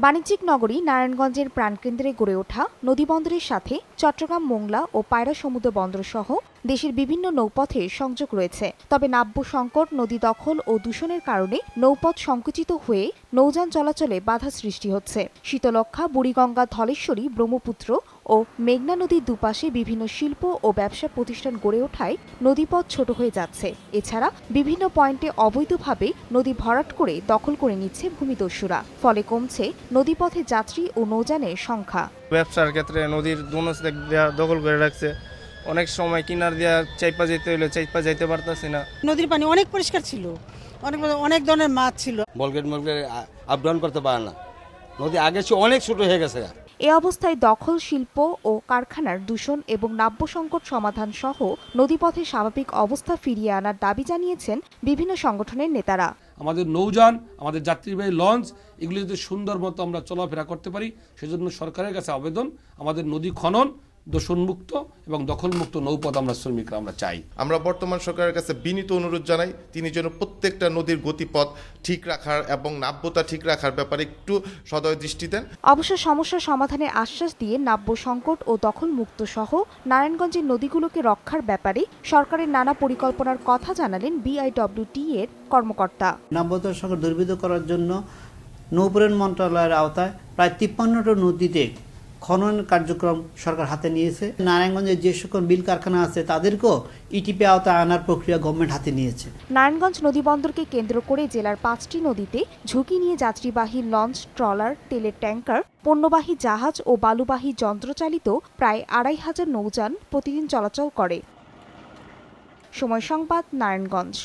বাণিজ্যিক নগরী নারায়ণগঞ্জের প্রাণকেন্দ্রে গড়ে ওঠা নদীবন্দরের সাথে চট্টগ্রাম, মোংলা ও পায়রা সমুদ্র বন্দর সহ দেশের বিভিন্ন নৌপথে সংযোগ রয়েছে। তবে নাব্য সংকট, নদী দখল ও দূষণের কারণে নৌপথ সংকুচিত হয়ে নৌযান চলাচলে বাধা সৃষ্টি হচ্ছে। শীতলক্ষ্যা, বুড়িগঙ্গা, ধলেশ্বরী, ব্রহ্মপুত্র ও মেঘনা নদীর দুপাশে বিভিন্ন শিল্প ও ব্যবসা প্রতিষ্ঠান গড়ে ওঠায় নদীপথ ছোট হয়ে যাচ্ছে। এছাড়া বিভিন্ন পয়েন্টে অবৈধভাবে নদী ভরাট করে দখল করে নিচ্ছে ভূমিদস্যুরা। ফলে কমছে নদীপথে যাত্রী ও নৌযানের সংখ্যা। ব্যবসার ক্ষেত্রে নদীর দুনো দিক দিয়ে দখল করে রাখছে। অনেক সময় কিনার দিয়া চাইপা যেতে হইলে চাইপা যাইতে পারতাছি না। নদীর পানি অনেক পরিষ্কার ছিল, অনেক ধরনের মাছ ছিল। বলগেট আপ ডাউন করতে পারে না, নদী আগে অনেক ছোট হয়ে গেছে। এ অবস্থায় দখল, শিল্প ও কারখানার দূষণ এবং নাব্য সংকট সমাধান সহ নদীপথে স্বাভাবিক অবস্থা ফিরিয়ে আনার দাবি জানিয়েছেন বিভিন্ন সংগঠনের নেতারা। আমাদের নৌযান, আমাদের যাত্রীবাহী লঞ্চ এগুলি যদি সুন্দর মতো আমরা চলাফেরা করতে পারি, সেজন্য সরকারের কাছে আবেদন, আমাদের নদী খনন, দূষণমুক্ত এবং দখলমুক্ত নৌপথ আমরা শ্রমিকরা আমরা চাই। আমরা বর্তমান সরকারের কাছে বিনীত অনুরোধ জানাই, তিনি যেন প্রত্যেকটা নদীর গতিপথ ঠিক রাখার এবং নাব্যতা ঠিক রাখার ব্যাপারে একটু সদয় দৃষ্টি দেন। অবশ্য সমস্যা সমাধানের আশ্বাস দিয়ে নাব্য সংকট ও দখলমুক্ত সহ নারায়ণগঞ্জের নদীগুলোকে রক্ষার ব্যাপারে সরকারের নানা পরিকল্পনার কথা জানালেন BIWT এর কর্মকর্তা। নাব্যতা সংকট দূরীভূত করার জন্য নৌপরিবহন মন্ত্রণালয়ের আওতায় প্রায় 53টা নদীতে খনন কার্যক্রম সরকার হাতে নিয়েছে। নারায়ণগঞ্জের যে সকল বিল কারখানা আছে তাদেরকেও ইটিপি আওতায় আনার প্রক্রিয়া গভর্নমেন্ট হাতে নিয়েছে। নারায়ণগঞ্জ নদীবন্দরকে কেন্দ্র করে জেলার 5টি নদীতে ঝুঁকি নিয়ে যাত্রীবাহী লঞ্চ, ট্রলার, তেলের ট্যাঙ্কার, পণ্যবাহী জাহাজ ও বালুবাহী যন্ত্রচালিত প্রায় 2500 নৌযান প্রতিদিন চলাচল করে। সময় সংবাদ, নারায়ণগঞ্জ।